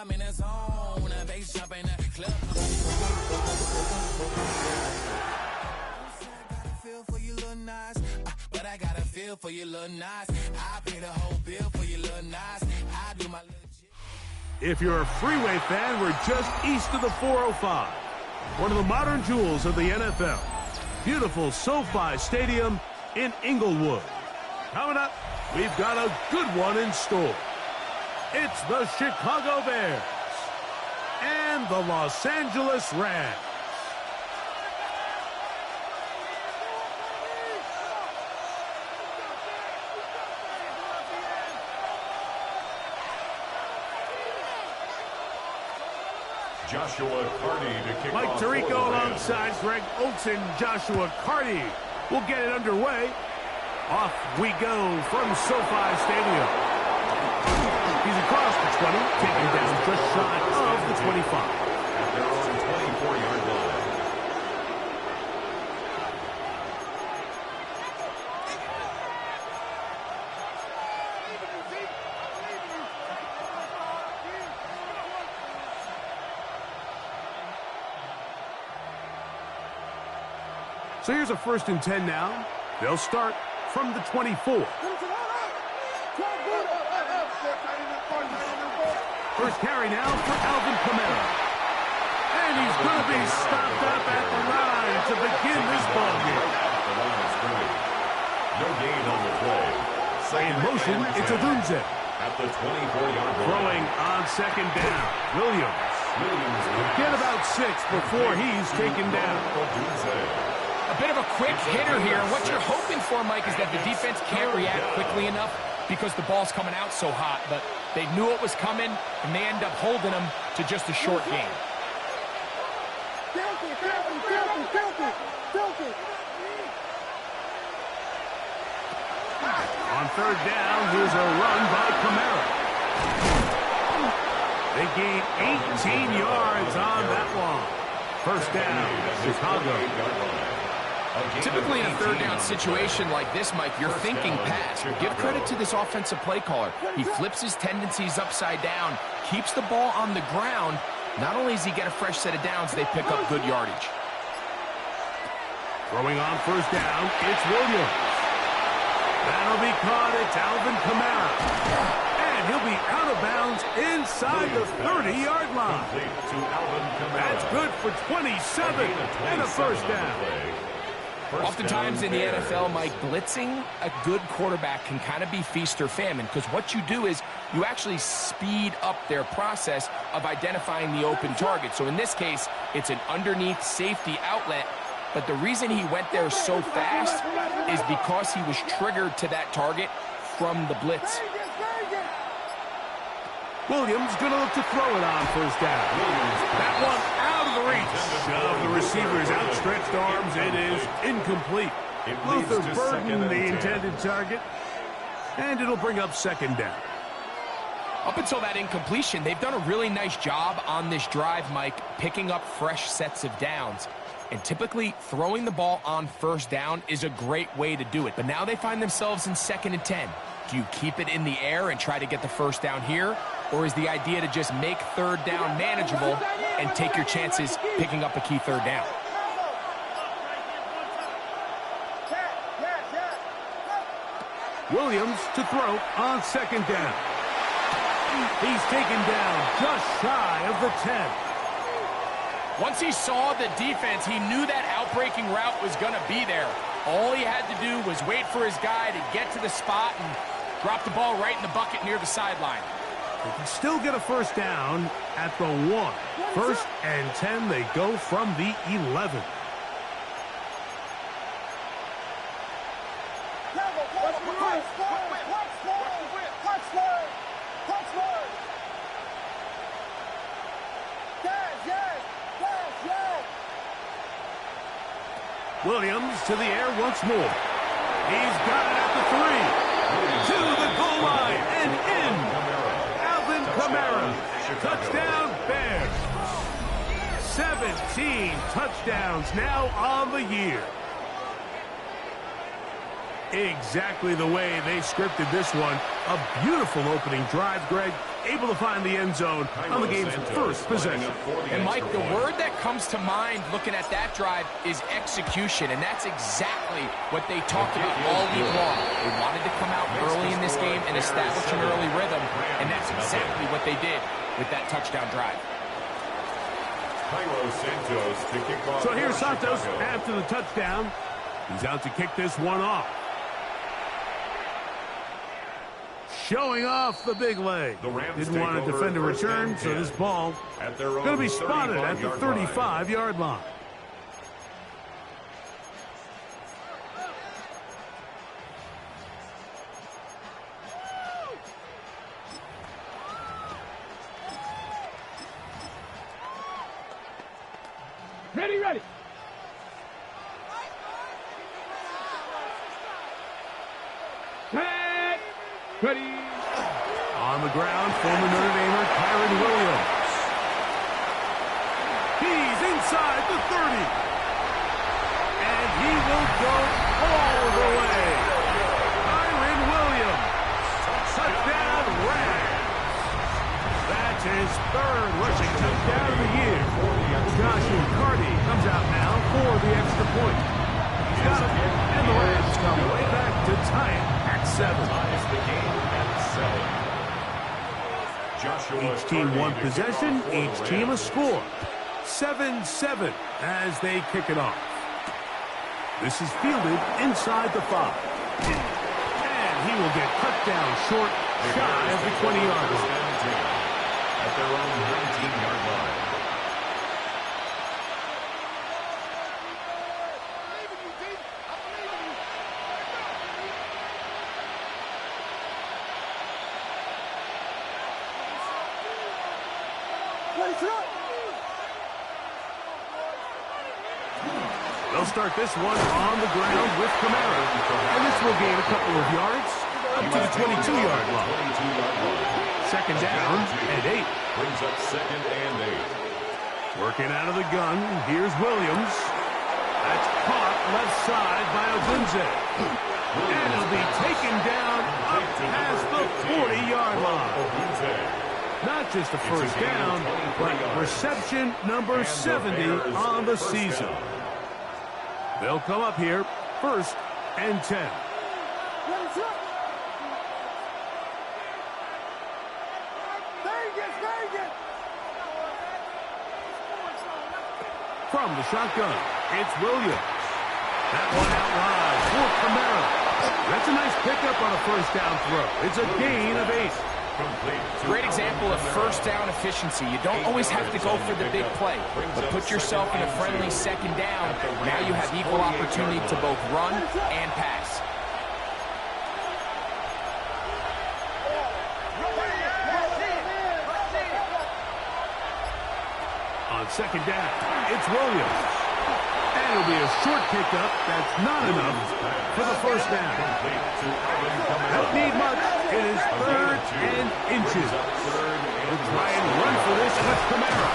I'm in a zone, a bass jump in the club. For your little Nas, but I got a feel for your little Nas. I pay the whole bill for your little Nas. I do my little. If you're a Freeway fan, we're just east of the 405. One of the modern jewels of the NFL. Beautiful SoFi Stadium in Inglewood. Coming up, we've got a good one in store. It's the Chicago Bears and the Los Angeles Rams. Joshua Carty to kick Mike off. Tirico alongside Greg Olsen. Joshua Carty will get it underway. Off we go from SoFi Stadium. He's across the 20, taken down just shy of the 25. At their own 24-yard line. So here's a 1st and 10 now. They'll start from the 24. First carry now for Alvin Kamara. And he's going to be stopped up at the line to begin this ballgame. No gain on the play. In motion, it's Odunze. At the 24-yard line. Throwing on 2nd down. Williams. Get about 6 before he's taken down. A bit of a quick hitter here. What you're hoping for, Mike, is that the defense can't react quickly enough because the ball's coming out so hot. But they knew it was coming, and they end up holding them to just a short game. On 3rd down, here's a run by Kamara. They gain 18 yards on that one. 1st down, Chicago. Typically in a 3rd down situation like this, Mike, you're thinking pass. Give credit to this offensive play caller. He flips his tendencies upside down, keeps the ball on the ground. Not only does he get a fresh set of downs, they pick up good yardage. Throwing on 1st down, it's Williams. That'll be caught. It's Alvin Kamara. And he'll be out of bounds inside the 30-yard line. That's good for 27 and a 1st down. Oftentimes in the NFL, Mike, blitzing a good quarterback can kind of be feast or famine, because what you do is you actually speed up their process of identifying the open target. So in this case, it's an underneath safety outlet, but the reason he went there so fast is because he was triggered to that target from the blitz. Williams going to look to throw it on 1st down. That one out of the reach of the receiver's outstretched arms. It is incomplete. Luther Burden, the intended target, and it'll bring up 2nd down. Up until that incompletion, they've done a really nice job on this drive, Mike, picking up fresh sets of downs. And typically, throwing the ball on 1st down is a great way to do it. But now they find themselves in 2nd and 10. Do you keep it in the air and try to get the 1st down here? Or is the idea to just make 3rd down manageable and take your chances picking up a key 3rd down? Williams to throw on 2nd down. He's taken down just shy of the 10. Once he saw the defense, he knew that outbreaking route was going to be there. All he had to do was wait for his guy to get to the spot and drop the ball right in the bucket near the sideline. They can still get a 1st down at the 1. 1st and 10, they go from the 11. Williams to the air once more. He's got it at the 3. To the goal line and in. Alvin Kamara. Touchdown Bears. 17 touchdowns now on the year. Exactly the way they scripted this one. A beautiful opening drive, Greg. able to find the end zone on the game's first possession. And Mike, the word that comes to mind looking at that drive is execution, and that's exactly what they talked about all week long. They wanted to come out early in this game and establish an early rhythm, and that's exactly what they did with that touchdown drive. So here's Santos after the touchdown. He's out to kick this one off. Showing off the big leg. Didn't want to defend a return, so this ball going to be spotted at the 35-yard line. Ready. Set. Ready. On the ground, former Notre Damer Kyren Williams. He's inside the 30. And he will go all the way. Kyren Williams. Touchdown Rams. That's his third rushing touchdown of the year. Joshua Carty comes out now for the extra point. He's got it, and the Rams come way back to tie it at 7. Each team one possession, each team a score. 7-7 as they kick it off. This is fielded inside the 5. And he will get cut down short, shy of the 20-yard line. At their own 19-yard line. They'll start this one on the ground with Kamara. And this will gain a couple of yards up to the 22-yard line. Second down and 8. Brings up second and 8. Working out of the gun, here's Williams. That's caught left side by Odunze. And it'll be taken down up past the 40-yard line. Not just a first down, but reception number 70 on the season. They'll come up here, 1st and 10. From the shotgun, it's Williams. That one out wide for Kamara. That's a nice pickup on a first down throw. It's a gain of 8. Great example of first down efficiency. You don't always have to go for the big play, but put yourself in a friendly second down. Now you have equal opportunity to both run and pass. On second down, it's Williams. And it'll be a short pickup. That's not enough for the first down. Don't need much. It is 3rd and inches. We'll try and run for this with Kamara.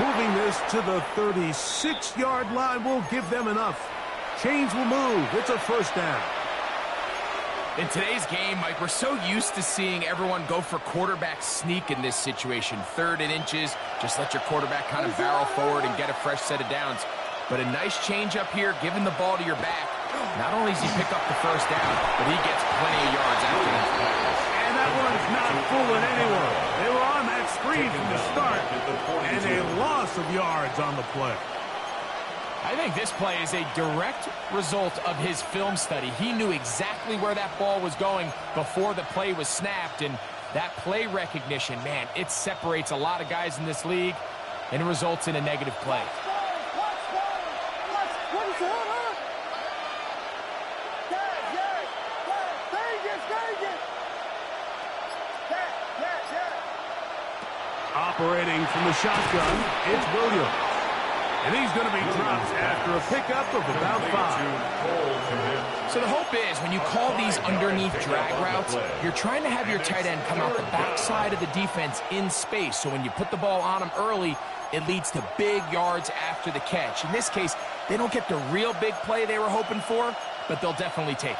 Moving this to the 36-yard line will give them enough. Chains will move. It's a first down. In today's game, Mike, we're so used to seeing everyone go for quarterback sneak in this situation. 3rd and inches, just let your quarterback kind of barrel forward and get a fresh set of downs. But a nice change up here, giving the ball to your back. Not only does he pick up the first down, but he gets plenty of yards after that. And that one's not fooling anyone. They were on that screen from the start, and a loss of yards on the play. I think this play is a direct result of his film study. He knew exactly where that ball was going before the play was snapped, and that play recognition, man, it separates a lot of guys in this league, and it results in a negative play. Operating from the shotgun, it's Williams. And he's going to be dropped after a pickup of about 5. So the hope is when you call these underneath drag routes, you're trying to have your tight end come out the backside of the defense in space. So when you put the ball on him early, it leads to big yards after the catch. In this case, they don't get the real big play they were hoping for, but they'll definitely take it.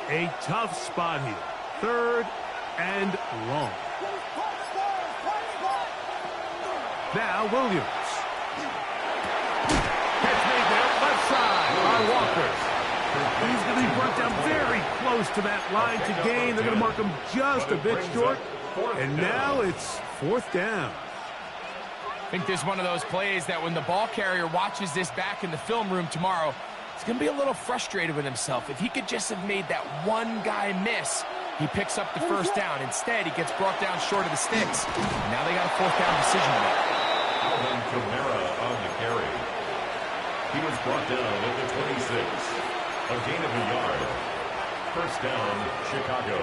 A tough spot here. 3rd and long. Now Williams. Catch made there, left side by Walker. He's going to be brought down very close to that line to gain. They're going to mark him just a bit short. And now it's 4th down. I think this is one of those plays that when the ball carrier watches this back in the film room tomorrow, he's going to be a little frustrated with himself. If he could just have made that one guy miss, he picks up the 1st down. Instead, he gets brought down short of the sticks. Now they got a 4th down decision to make. Alvin Kamara on the carry. He was brought down at the 26. A gain of a yard. 1st down, Chicago.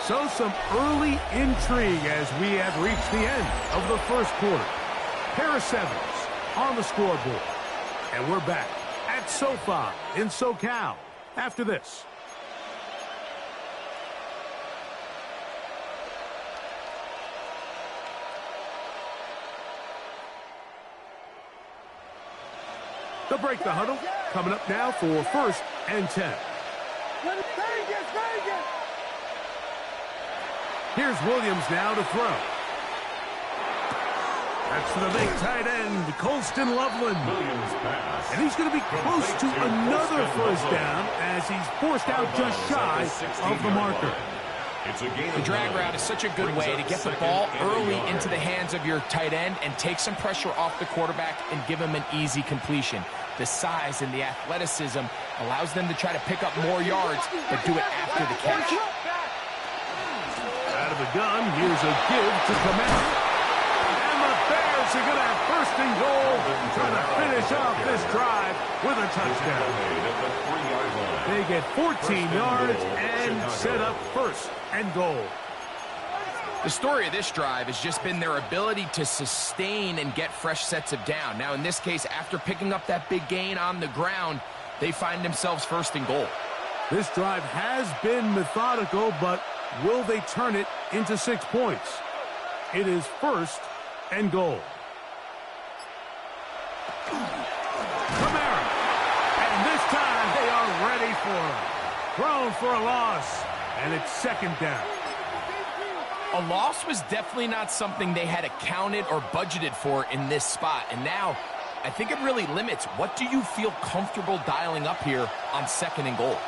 So some early intrigue as we have reached the end of the 1st quarter. Pair of 7s on the scoreboard. And we're back at SoFi in SoCal after this. They'll break the huddle. Coming up now for 1st and 10. Here's Williams now to throw. That's to the big tight end, Colston Loveland. Williams pass. And he's going to be close to another 1st down as he's forced out just shy of the marker. The drag route is such a good way to get the ball early into the hands of your tight end and take some pressure off the quarterback and give him an easy completion. The size and the athleticism allows them to try to pick up more yards, but do it after the catch. Out of the gun, here's a give to Kamara. And the Bears are going to have 1st and goal, trying to finish off this drive with a touchdown. They get 14 yards and set up 1st and goal. The story of this drive has just been their ability to sustain and get fresh sets of down. Now, in this case, after picking up that big gain on the ground, they find themselves 1st and goal. This drive has been methodical, but will they turn it into 6 points? It is 1st and goal. Kamara. And this time they are ready for him. Thrown for a loss. And it's 2nd down. A loss was definitely not something they had accounted or budgeted for in this spot. And now, I think it really limits what do you feel comfortable dialing up here on 2nd and goal.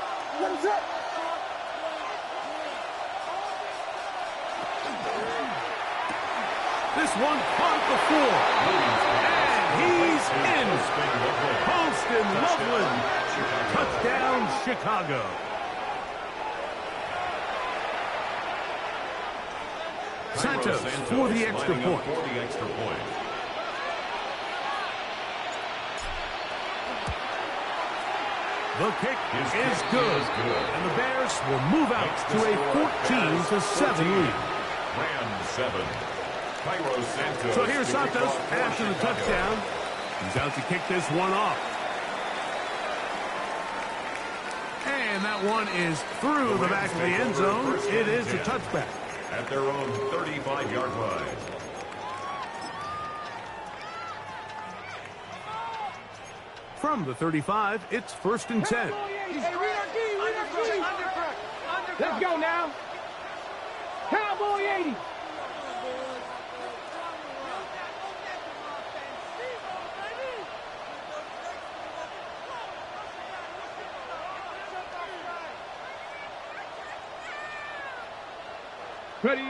This one caught the floor. And he's in. Colston Loveland. Touchdown, Chicago. Santos for the extra point. The kick is good. And the Bears will move out to a 14-7 lead. Rams 7. Cairo Santos. So here's Santos after the touchdown. He's out to kick this one off. And that one is through the back of the end zone. It is a touchback. At their own 35-yard line. From the 35, it's 1st and 10. Let's go now. Cowboy 80. Ready.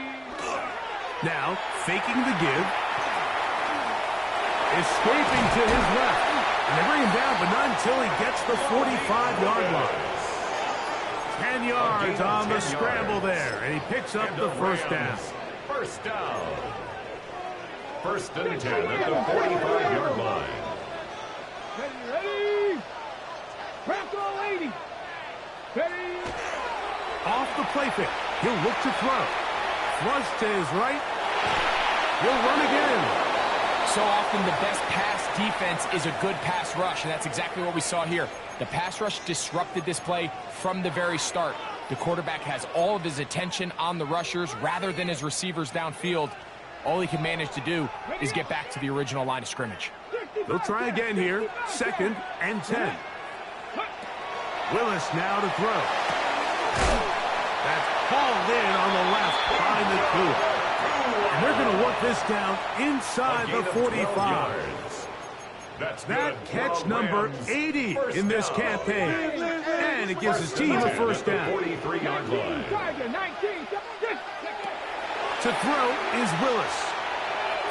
Now, faking the give. Escaping to his left. And they bring him down, but not until he gets the 45-yard line. 10 yards on the scramble there, and he picks up the 1st down. 1st down. 1st and 10 at the 45-yard line. Ready. Bronco 80. Ready. Off the play fake. He'll look to throw. Flush to his right. He'll run again. So often the best pass defense is a good pass rush, and that's exactly what we saw here. The pass rush disrupted this play from the very start. The quarterback has all of his attention on the rushers rather than his receivers downfield. All he can manage to do is get back to the original line of scrimmage. They'll try again here. 2nd and 10. Willis now to throw. That's hauled in on the left by Nacua. And they're going to work this down inside the 45. That catch number 80 in this campaign. And it gives his team a first down. 43-yard line. To throw is Willis.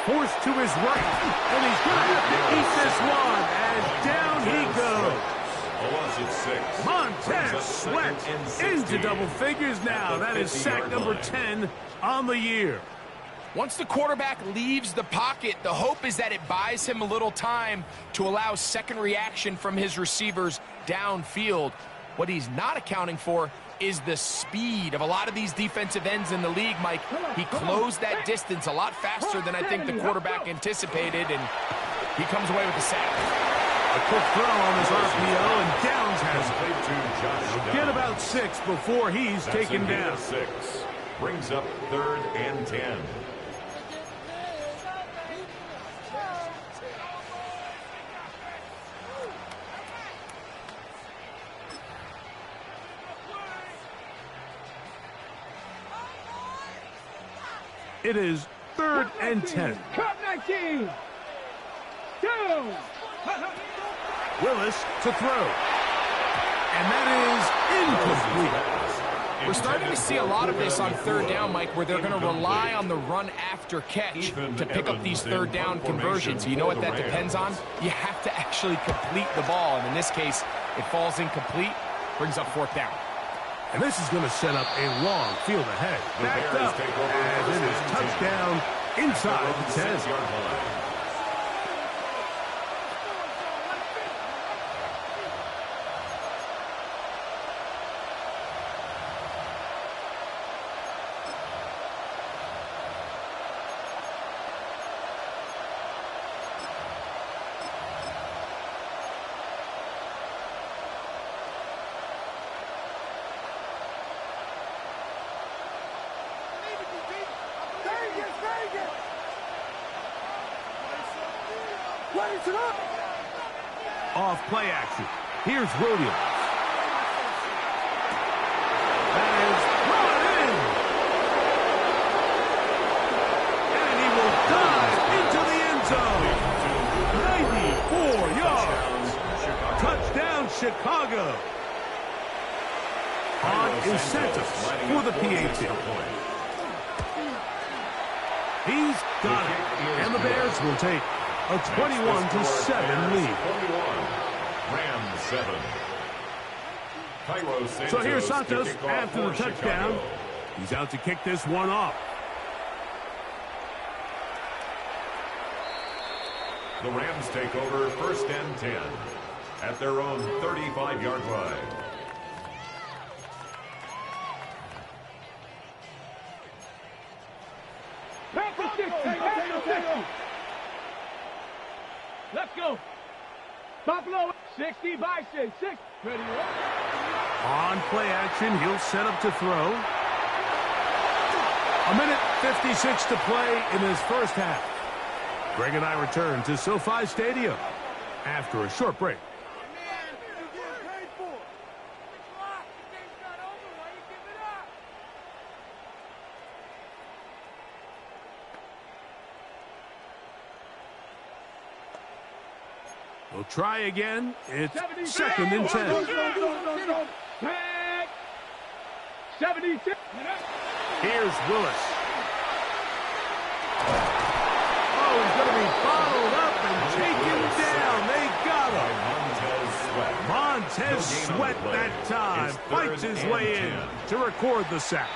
Forced to his right. And he's going to have to eat this one. And down he goes. A loss of 6. Montez Sweat into double figures now. That is sack number 10 on the year. Once the quarterback leaves the pocket, the hope is that it buys him a little time to allow second reaction from his receivers downfield. What he's not accounting for is the speed of a lot of these defensive ends in the league, Mike. He closed that distance a lot faster than I think the quarterback anticipated, and he comes away with the sack. A quick throw on his RPO, and Downs has it. He'll get about 6 before he's taken down. 6. Brings up 3rd and 10. It is 3rd and 10. Cut 19. Down. Willis to throw. And that is incomplete. We're starting to see a lot of this on 3rd down, Mike, where they're going to rely on the run after catch to pick up these 3rd down conversions. You know what that depends on? You have to actually complete the ball. And in this case, it falls incomplete, brings up 4th down. And this is going to set up a long field ahead. Backed up. And it is touchdown inside the 10. Off play action. Here's Williams. That is brought in. And he will dive into the end zone. 94 yards. Touchdown, Chicago. On incentives for the PAT. He's got it. And the Bears will take a 21-7 lead. Rams 7. So here's Santos after the touchdown. He's out to kick this one off. The Rams take over 1st and 10 at their own 35-yard line. Let's go. Buffalo 60 by 6. Ready? On play action, he'll set up to throw. 1:56 to play in this first half. Greg and I return to SoFi Stadium after a short break. We'll try again. It's 2nd and 10. 76. Here's Willis. Oh, he's going to be bottled up and taken down. They got him. Montez Sweat that time fights his way in to record the sack.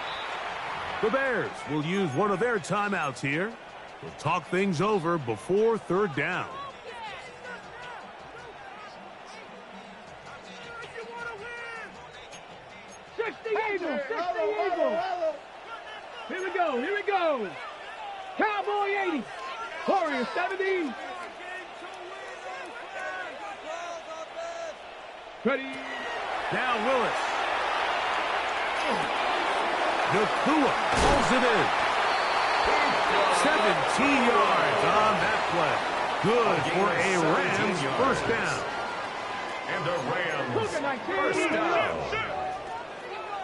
The Bears will use one of their timeouts here. We'll talk things over before 3rd down. Eagles. Here we go. Cowboy 80. Warriors 70. Ready. Now Willis. Nacua pulls it in. 17 yards on that play. good for a Rams first down. And the Rams first down.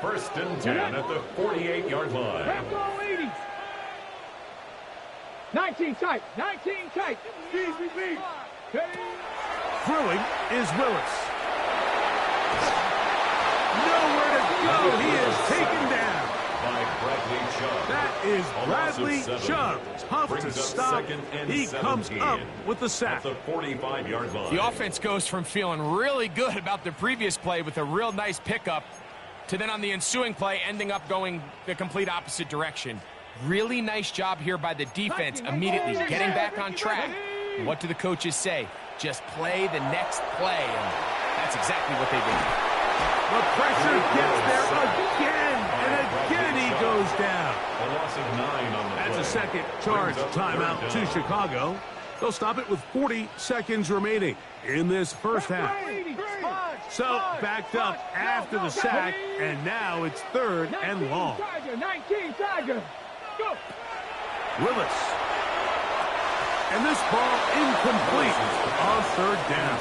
First and 10 at the 48-yard line. 19 tight. 19 tight. Throwing is Willis. Nowhere to go. He is taken down. By Bradley Chubb. That is Bradley Chubb. Tough to stop. He comes up with the sack. At the 45-yard line. The offense goes from feeling really good about the previous play with a real nice pickup to then on the ensuing play ending up going the complete opposite direction. Really nice job here by the defense immediately getting back on track. What do the coaches say? Just play the next play, and that's exactly what they did. The pressure gets there again, and again he goes down. A loss of 9 on the That's play. a second charge timeout to Chicago. They'll stop it with 40 seconds remaining in this first half. So backed up after the sack, and now it's third and long. 19 Tiger. Go. Willis. And this ball incomplete on third down.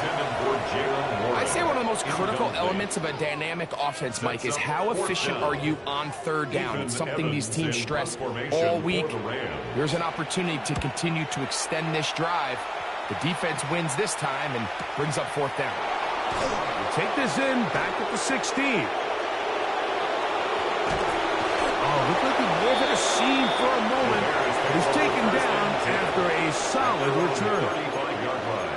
I'd say one of the most critical elements of a dynamic offense, Mike, is how efficient are you on third down. It's something these teams stress all week. Here's an opportunity to continue to extend this drive. The defense wins this time and brings up fourth down. Take this in back at the 16. Oh, looked like he was at a seam for a moment. He's taken down after a solid return. 35-yard line.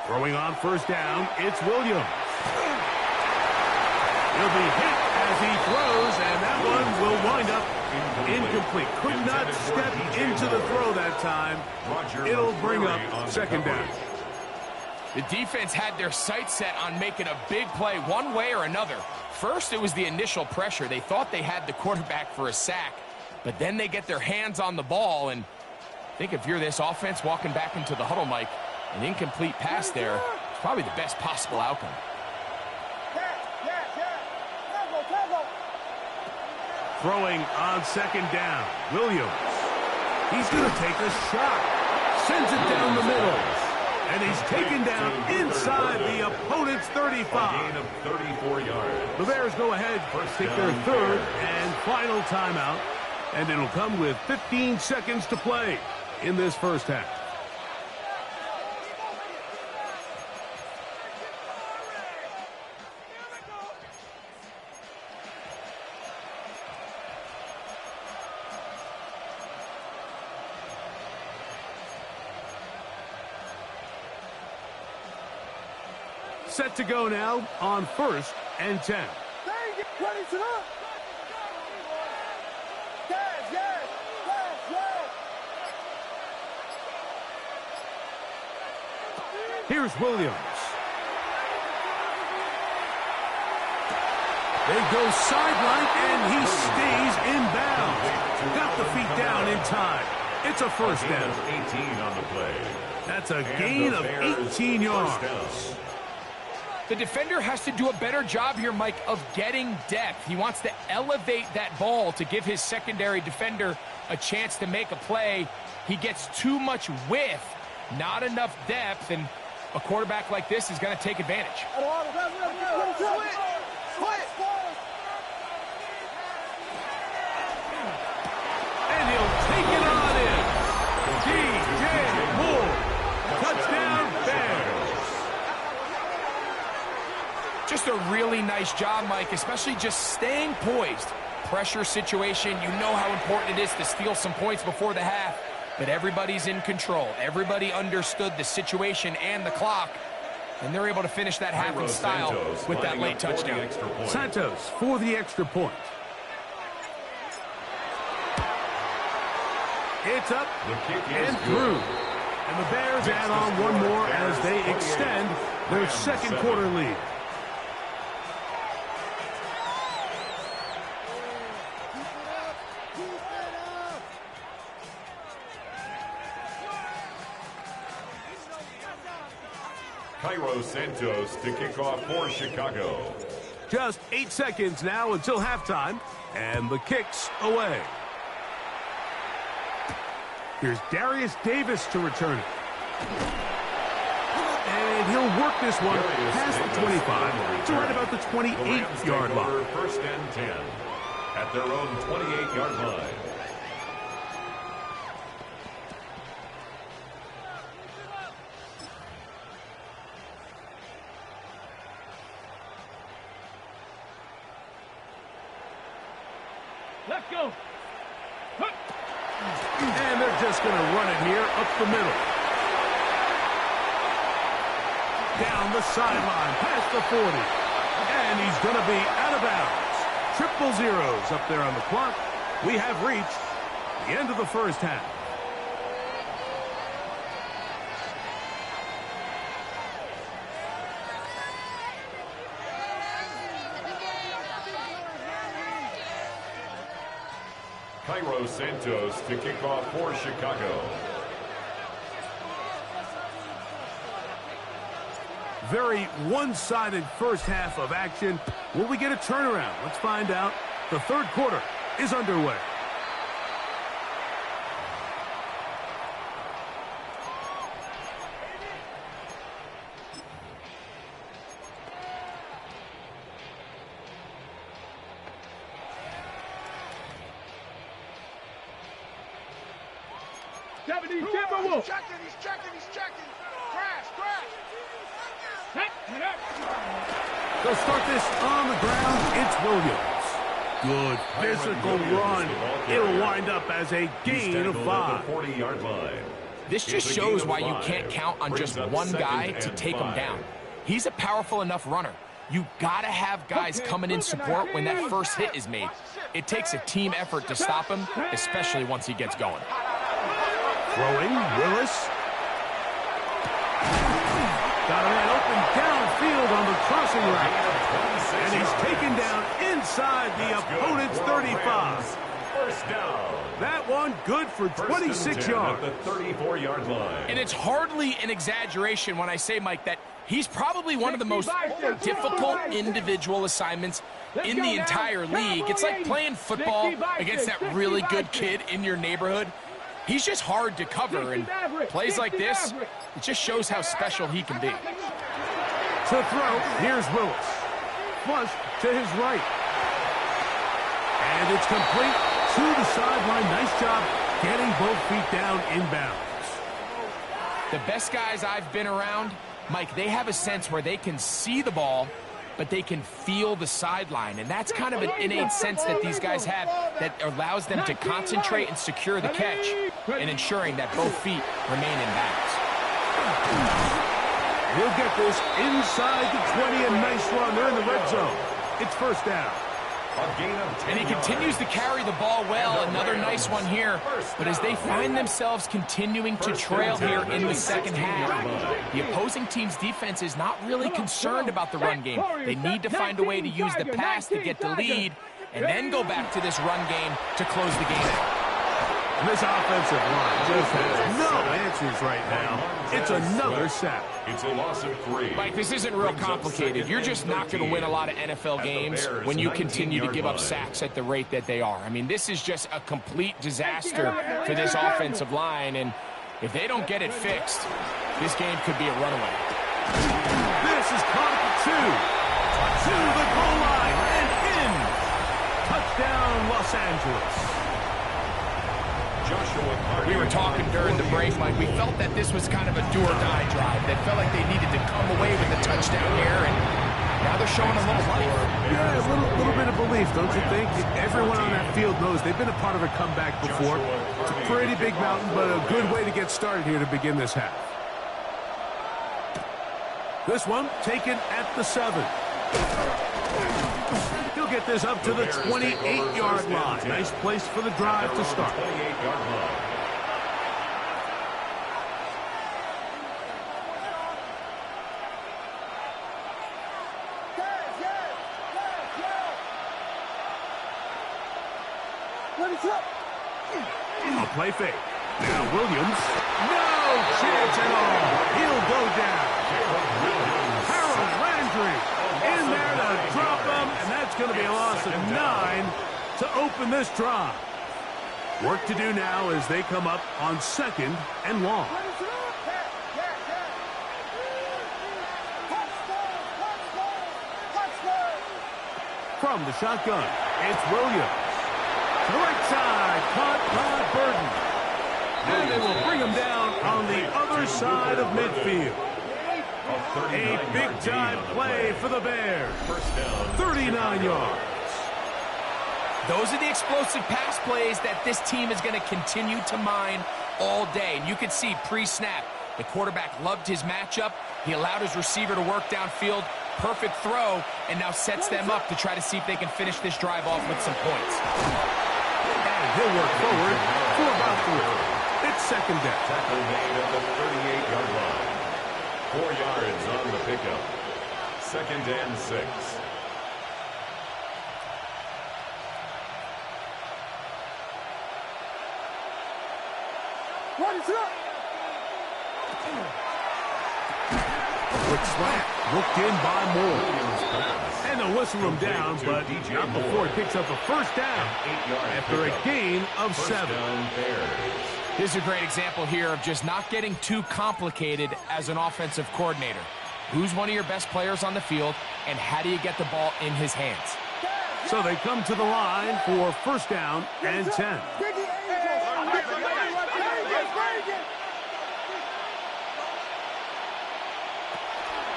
Throwing on first down, it's Williams. He'll be hit as he throws, and that one will wind up incomplete. Could not step into the throw that time. It'll bring up second down. The defense had their sights set on making a big play one way or another. First, it was the initial pressure. They thought they had the quarterback for a sack, but then they get their hands on the ball, and I think if you're this offense walking back into the huddle, Mike, an incomplete pass there is probably the best possible outcome. Throwing on second down, Williams. He's going to take a shot. Sends it down the middle. And he's taken down inside the opponent's 35. A gain of 34 yards. The Bears go ahead, take their third and final timeout. And it'll come with 15 seconds to play in this first half. Set to go now on first and 10. Here's Williams. They go sideline, and he stays inbounds. Got the feet down in time. It's a first down. 18 on the play. That's a gain of 18 yards. The defender has to do a better job here, Mike, of getting depth. He wants to elevate that ball to give his secondary defender a chance to make a play. He gets too much width, not enough depth, and a quarterback like this is going to take advantage. And he'll take it on in. DJ Moore. Touchdown, Bears. Just a really nice job, Mike, especially just staying poised. Pressure situation, you know how important it is to steal some points before the half, but everybody's in control. Everybody understood the situation and the clock, and they're able to finish that half in style with that late touchdown. Santos for the extra point. It's up and through. And the Bears add on one more as they extend their second quarter lead. Cairo Santos to kick off for Chicago. Just 8 seconds now until halftime, and the kick's away. Here's Darius Davis to return it. And he'll work this one past the 25 to right about the 28-yard line. First and 10 at their own 28-yard line. Let's go. And they're just going to run it here up the middle. Down the sideline, past the 40. And he's going to be out of bounds. Triple zeros up there on the clock. We have reached the end of the first half. Cairo Santos to kick off for Chicago. Very one-sided first half of action. Will we get a turnaround? Let's find out. The third quarter is underway. Timberwolves. He's checking. Crash. They'll start this on the ground. It's Williams. Good physical run. It'll wind up as a gain of 5. 40-yard line. This just shows why you can't count on just one guy to take him down. He's a powerful enough runner. You gotta have guys coming in support when that first hit is made. It takes a team effort to stop him, especially once he gets going. Throwing, Willis. Got a man open downfield on the crossing route. And he's taken down inside the opponent's 35. First down. That one good for 26 yards. At the 34-yard line. And it's hardly an exaggeration when I say, Mike, that he's probably one of the most difficult individual assignments in the entire league. It's like playing football against that really good kid in your neighborhood. He's just hard to cover, and plays like this, it just shows how special he can be. To throw, here's Willis. Flush to his right. And it's complete to the sideline. Nice job getting both feet down inbounds. The best guys I've been around, Mike, they have a sense where they can see the ball, but they can feel the sideline. And that's kind of an innate sense that these guys have that allows them to concentrate and secure the catch and ensuring that both feet remain in bounds. He'll get this inside the 20, a nice run. They're in the red zone. It's first down. And he continues to carry the ball well. Another nice one here. But as they find themselves continuing to trail here in the second half, the opposing team's defense is not really concerned about the run game. They need to find a way to use the pass to get the lead and then go back to this run game to close the game out. And this offensive line just has no answers right now. It's another sack. It's a loss of 3. Mike, this isn't real complicated. You're just not going to win a lot of NFL games when you continue to give up sacks at the rate that they are. I mean, this is just a complete disaster for this offensive line, and if they don't get it fixed, this game could be a runaway. This is caught at the 2. To the goal line and in. Touchdown, Los Angeles. We were talking during the break, Mike. We felt that this was kind of a do-or-die drive. They felt like they needed to come away with a touchdown here, and now they're showing a little life. Yeah, a little bit of belief, don't you think? Everyone on that field knows they've been a part of a comeback before. It's a pretty big mountain, but a good way to get started here to begin this half. This one taken at the 7. He'll get this up to the 28-yard line. Nice place for the drive to start. 28-yard line. A play fake. Now Williams. No chance at all. He'll go down. Landry in there to drop them, and that's going to be a loss of 9 to open this drive. Work to do now as they come up on 2nd and long. From the shotgun, it's Williams. To the right side, caught by Burden. And they will bring him down on the other side of midfield. A big-time play for the Bears. 39 yards. Those are the explosive pass plays that this team is going to continue to mine all day. And you can see pre-snap, the quarterback loved his matchup. He allowed his receiver to work downfield. Perfect throw, and now sets them up to try to see if they can finish this drive off with some points. And he'll work forward for about 3. It's 2nd down. Tackle made at the 38-yard line. 4 yards on the pickup. 2nd and 6. Quick slap, looked in by Moore. And they'll whistle him down, but not before he picks up a first down after a gain of 7. This is a great example here of just not getting too complicated as an offensive coordinator. Who's one of your best players on the field, and how do you get the ball in his hands? So they come to the line for 1st down and 10.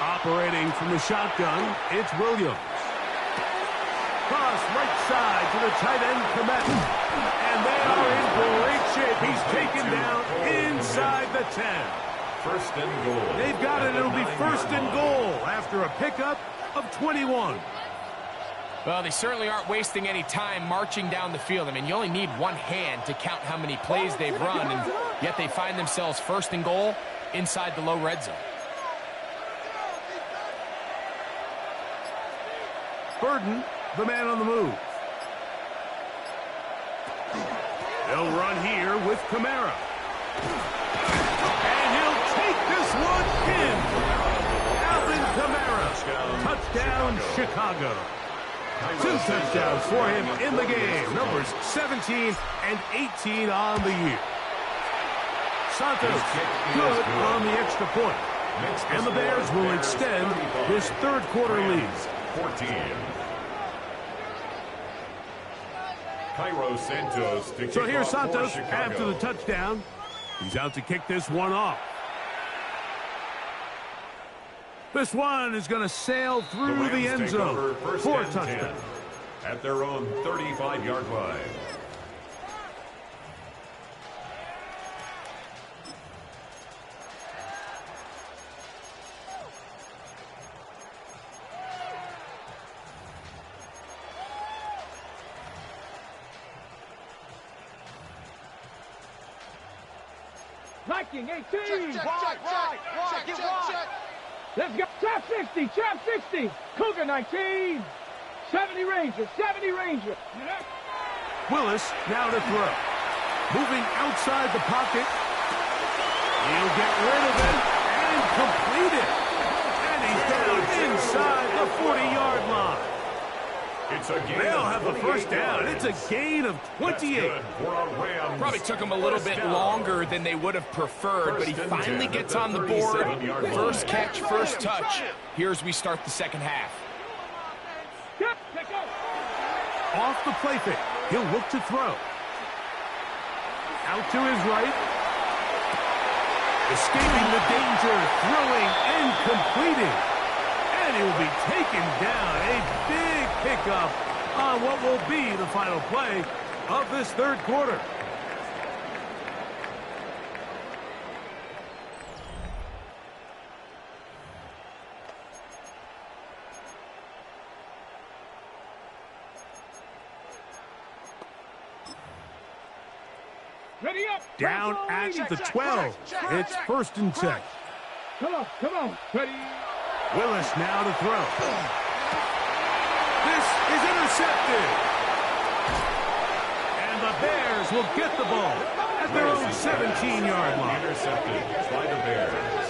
Operating from the shotgun, it's Williams. Cross right side to the tight end, Komet. And they are in great shape. He's taken down inside the 10. 1st and goal. They've got it. It'll be 1st and goal after a pickup of 21. Well, they certainly aren't wasting any time marching down the field. I mean, you only need one hand to count how many plays they've run, and yet they find themselves 1st and goal inside the low red zone. Burden, the man on the move. They'll run here with Kamara. And he'll take this one in. Alvin Kamara. Touchdown, Chicago. 2 touchdowns for him in the game. Numbers 17 and 18 on the year. Santos good on the extra point. And the Bears will extend this 3rd quarter lead. 14. Cairo Santos to So here's kick off for Santos Chicago. after the touchdown. He's out to kick this one off. This one is going to sail through the end zone for a touchdown. At their own 35-yard line. Viking 18. Check. Let's go. Trap 60. Trap 60. Cougar 19. 70 Ranger. 70 Ranger. Willis now to throw. Moving outside the pocket. He'll get rid of it and complete it. And he's down inside the 40-yard line. It's a gain. They'll have the 1st down. It's a gain of 28. Probably took him a little bit longer than they would have preferred, but he finally gets on the board. 1st catch, 1st touch. Here's we start the 2nd half. Off the play fake. He'll look to throw. Out to his right. Escaping the danger, throwing and completing. And he will be taken down. A big pickup on what will be the final play of this 3rd quarter. Ready up. Down at the 12. It's 1st and 10. Come on. Ready. Willis now to throw. This is intercepted. And the Bears will get the ball at their own 17-yard line. Intercepted by the Bears.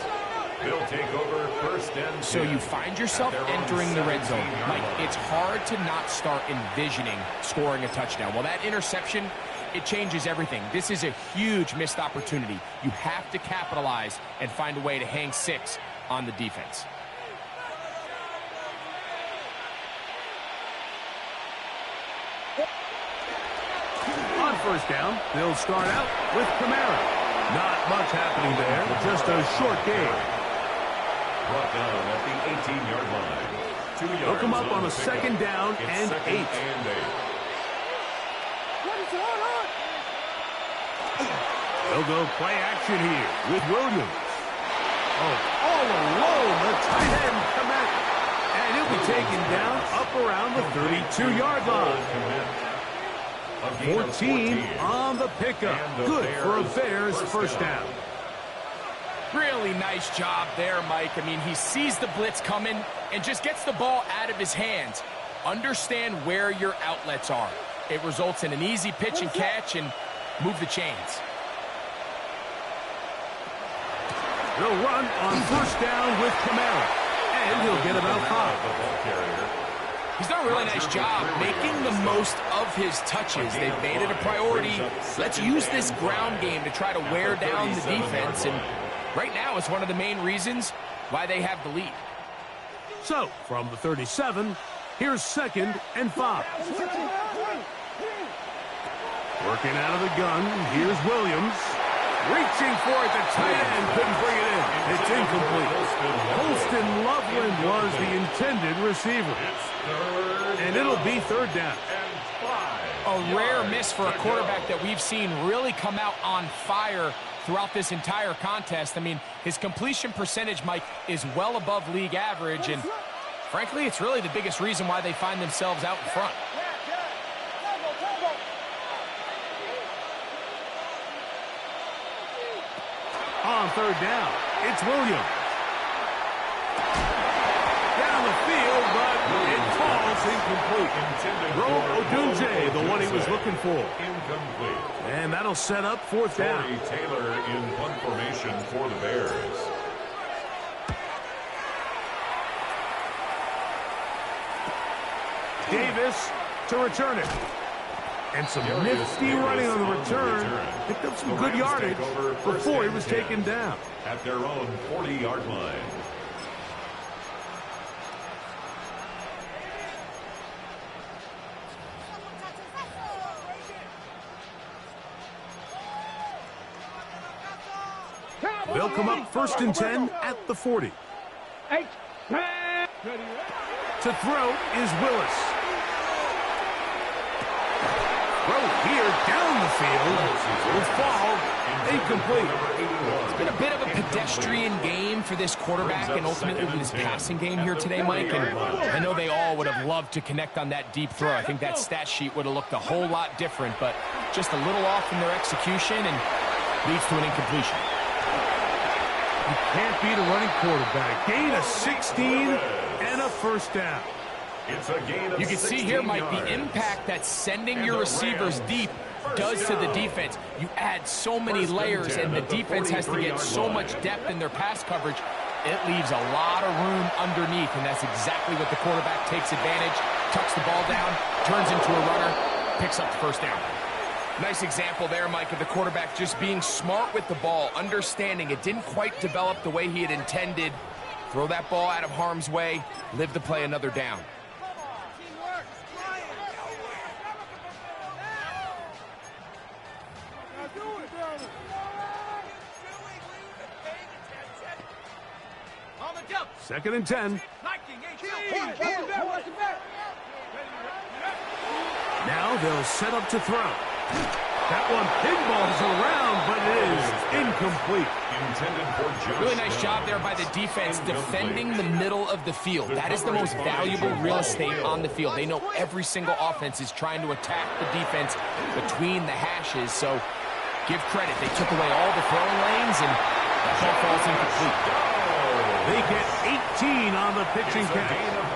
They'll take over first and 10. So you find yourself entering the red zone. Mike, it's hard to not start envisioning scoring a touchdown. Well, that interception, it changes everything. This is a huge missed opportunity. You have to capitalize and find a way to hang 6 on the defense. On first down, they'll start out with Kamara. Not much happening there, just a short game. Brought down at the 18-yard line. 2 yards. They'll come up on a second down and 8. They'll go play action here with Williams. Oh, all alone, the tight end Kamara. And he'll be taken down up around the 32-yard line. 14 on the pickup. Good for a Bears first down. Really nice job there, Mike. I mean, he sees the blitz coming and just gets the ball out of his hands. Understand where your outlets are. It results in an easy pitch and catch and move the chains. They'll run on first down with Kamara. And he'll get about 5. He's done a really nice job making the most of his touches. They've made it a priority. Let's use this ground game to try to wear down the defense. And right now, it's one of the main reasons why they have the lead. So, from the 37, here's 2nd and 5. Working out of the gun, here's Williams. Reaching for it, the tight end couldn't bring it in. It's incomplete. Holston Loveland was the intended receiver. And it'll be 3rd down. A rare miss for a quarterback that we've seen really come out on fire throughout this entire contest. I mean, his completion percentage, Mike, is well above league average, and frankly, it's really the biggest reason why they find themselves out in front. On 3rd down, it's Williams. Down the field, but it falls incomplete. Rome Odunze, the one he was looking for. Incomplete. And that'll set up 4th down. Corey Taylor in punt formation for the Bears. Davis to return it. And some nifty running on the return. Picked up some good yardage before he was taken down. At their own 40-yard line. They'll come up 1st and 10 at the 40. 8, 10. To throw is Willis. Throw here down the field. Will fall incomplete. It's been a bit of a pedestrian game for this quarterback and ultimately this passing game here today, Mike. And I know they all would have loved to connect on that deep throw. I think that stat sheet would have looked a whole lot different, but just a little off in their execution and leads to an incompletion. You can't beat a running quarterback. Gain of 16 and a first down. It's a gain of You can see here, Mike, the impact that sending your receivers deep does to the defense. You add so many layers, and the defense has to get so much depth in their pass coverage. It leaves a lot of room underneath, and that's exactly what the quarterback takes advantage. Tucks the ball down, turns into a runner, picks up the first down. Nice example there, Mike, of the quarterback just being smart with the ball, understanding it didn't quite develop the way he had intended. Throw that ball out of harm's way, live to play another down. Second and 10. Now they'll set up to throw. That one pinballs around, but it is incomplete. Really nice job there by the defense defending the middle of the field. That is the most valuable real estate on the field. They know every single offense is trying to attack the defense between the hashes, so give credit. They took away all the throwing lanes, and that ball falls incomplete. They get 18 on the pitching count.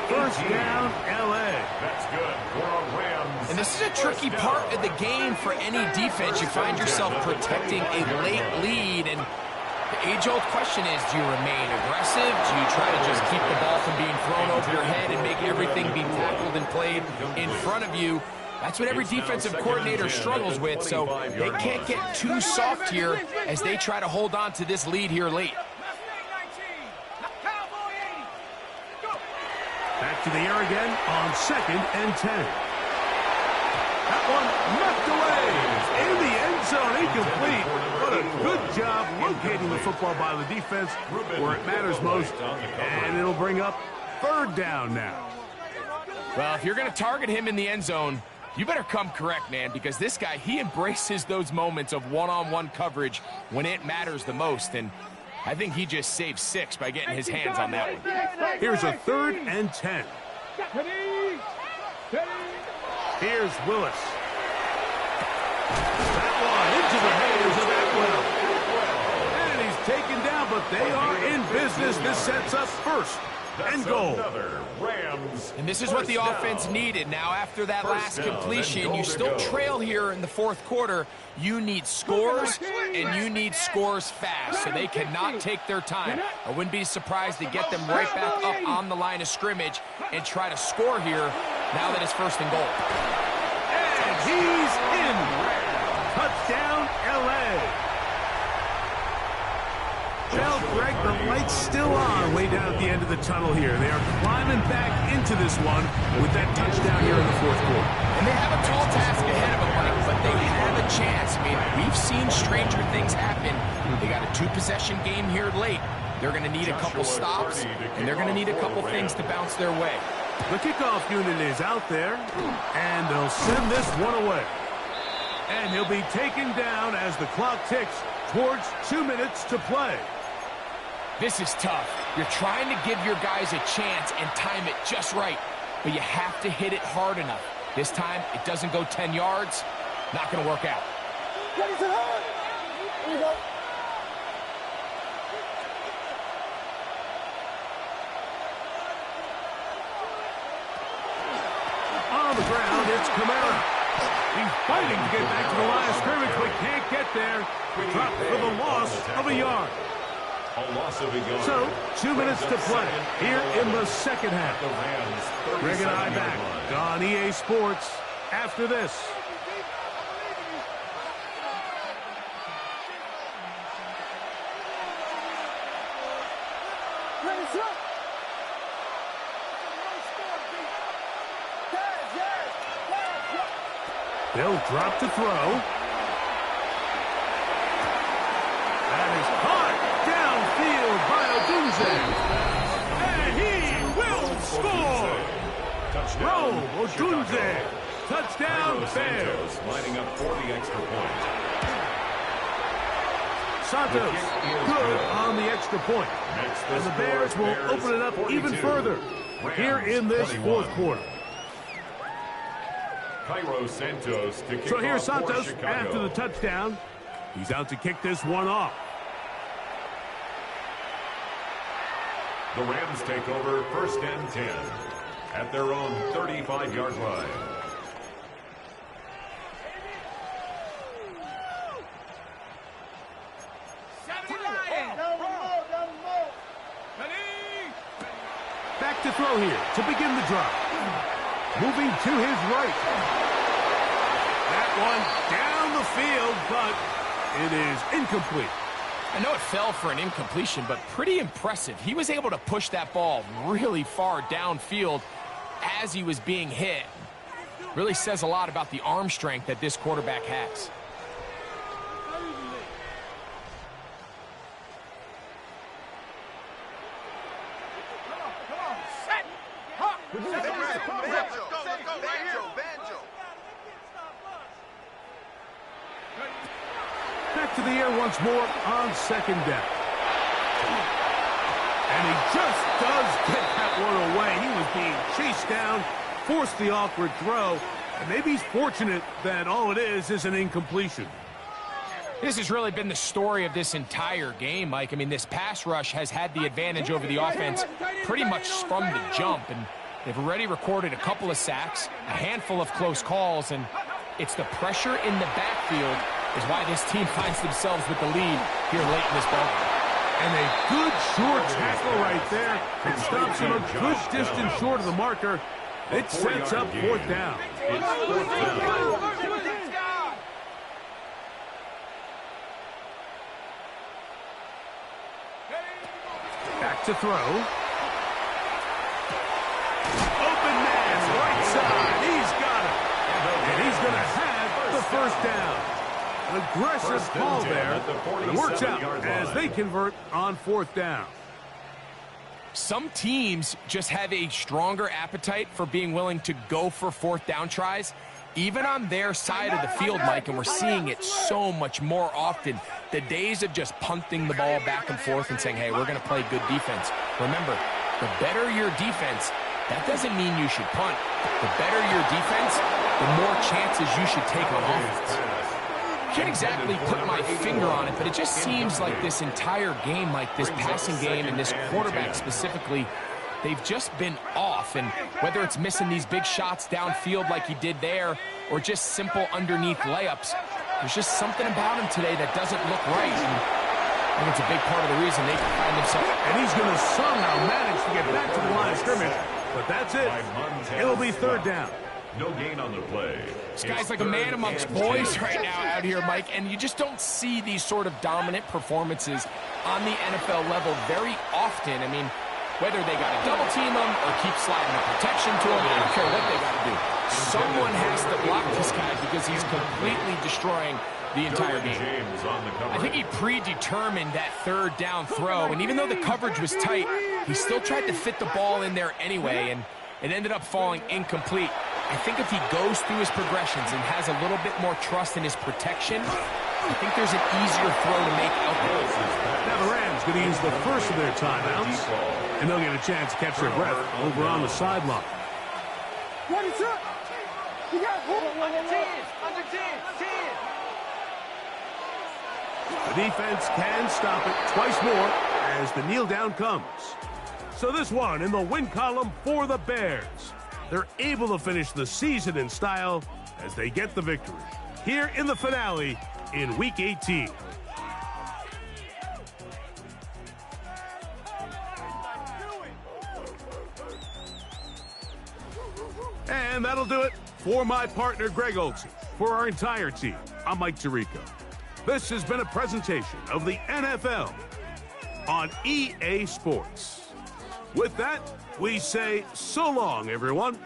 First down, L.A. That's good for a Rams. And this is a tricky part of the game for any defense. You find yourself protecting a late lead, and The age-old question is, do you remain aggressive? Do you try to just keep the ball from being thrown over your head and make everything be tackled and played in front of you? That's what every defensive coordinator struggles with, so they can't get too soft here as they try to hold on to this lead here late. Back to the air again on 2nd and 10. That one knocked away in the end zone, incomplete. What a good job locating the football by the defense where it matters most. And it'll bring up 3rd down now. Well, if you're going to target him in the end zone, you better come correct, man, because this guy, he embraces those moments of one-on-one coverage when it matters the most. And I think he just saved 6 by getting his hands on that one. Here's a 3rd and 10. Here's Willis. That one into the hands of Atwell. And he's taken down, but they are in business. This sets up 1st and goal. And this is what the offense needed. Now, after that last completion, you still trail here in the 4th quarter. You need scores, and you need scores fast, so they cannot take their time. I wouldn't be surprised to get them right back up on the line of scrimmage and try to score here now that it's 1st and goal. And he's in. Touchdown, L.A. Well, Greg, the light's still on way down at the end of the tunnel here. They are climbing back into this one with that touchdown here in the 4th quarter. And they have a tall task ahead of them, Mike, but they have a chance. I mean, we've seen stranger things happen. They got a 2-possession game here late. They're going to need a couple stops, and they're going to need a couple things to bounce their way. The kickoff unit is out there, and they'll send this one away. And he'll be taken down as the clock ticks towards 2 minutes to play. This is tough. You're trying to give your guys a chance and time it just right, but you have to hit it hard enough. This time, it doesn't go 10 yards. Not going to work out. On the ground, it's Kamara. He's fighting to get back to the line of scrimmage, but can't get there. Dropped for the loss of a yard. So, 2 minutes to play here in the 2nd half. Greg and I back on EA Sports after this. They'll drop to throw. That is caught downfield by Odunze. And he will score. Rome Odunze. Touchdown, Bears. Lining up for the extra point. Santos good on the extra point. And the Bears will open it up even further here in this 4th quarter. Cairo Santos to kick So here's off for Santos Chicago. after the touchdown. He's out to kick this one off. The Rams take over 1st and 10 at their own 35-yard line. Back to throw here to begin the drive. Moving to his right. That one down the field, but it is incomplete. I know it fell for an incompletion, but pretty impressive. He was able to push that ball really far downfield as he was being hit. Really says a lot about the arm strength that this quarterback has. Back to the air once more on 2nd down. And he just does get that one away. He was being chased down, forced the awkward throw, and maybe he's fortunate that all it is an incompletion. This has really been the story of this entire game, Mike. I mean, this pass rush has had the advantage over the offense pretty much from the jump, and they've already recorded a couple of sacks, a handful of close calls, and it's the pressure in the backfield is why this team finds themselves with the lead here late in this ballgame. And a good short tackle right there. It stops him a good distance short of the marker. It sets up fourth down. It's fourth down. Back to throw. Open man, right side. He's got it. And he's going to have the first down. An aggressive call there. It works out as they convert on fourth down. Some teams just have a stronger appetite for being willing to go for fourth down tries, even on their side of the field, Mike, and we're seeing it so much more often. The days of just punting the ball back and forth and saying, hey, we're going to play good defense. Remember, the better your defense, that doesn't mean you should punt. The better your defense, the more chances you should take on offense. Can't exactly put my finger on it, but it just seems like this entire game, like this passing game and this quarterback specifically, they've just been off. And whether it's missing these big shots downfield like he did there or just simple underneath layups, there's just something about him today that doesn't look right. And I think it's a big part of the reason they can find themselves. And he's going to somehow manage to get back to the line of scrimmage, but that's it. It'll be third down. No gain on the play. This guy's like a man amongst boys right now out here, Mike, and you just don't see these sort of dominant performances on the NFL level very often. I mean, whether they got to double team him or keep sliding the protection to him, I don't care what they got to do. Someone has to block this guy because he's completely destroying the entire game. I think he predetermined that third down throw, and even though the coverage was tight, he still tried to fit the ball in there anyway, and it ended up falling incomplete. I think if he goes through his progressions and has a little bit more trust in his protection, I think there's an easier throw to make out there. Now the Rams going to use the first of their timeouts, and they'll get a chance to catch their breath over on the sideline. What is up? You got under 10. The defense can stop it twice more as the kneel down comes. So this one in the win column for the Bears. They're able to finish the season in style as they get the victory here in the finale in Week 18. And that'll do it for my partner, Greg Olsen. For our entire team, I'm Mike Tirico. This has been a presentation of the NFL on EA Sports. With that, we say so long, everyone.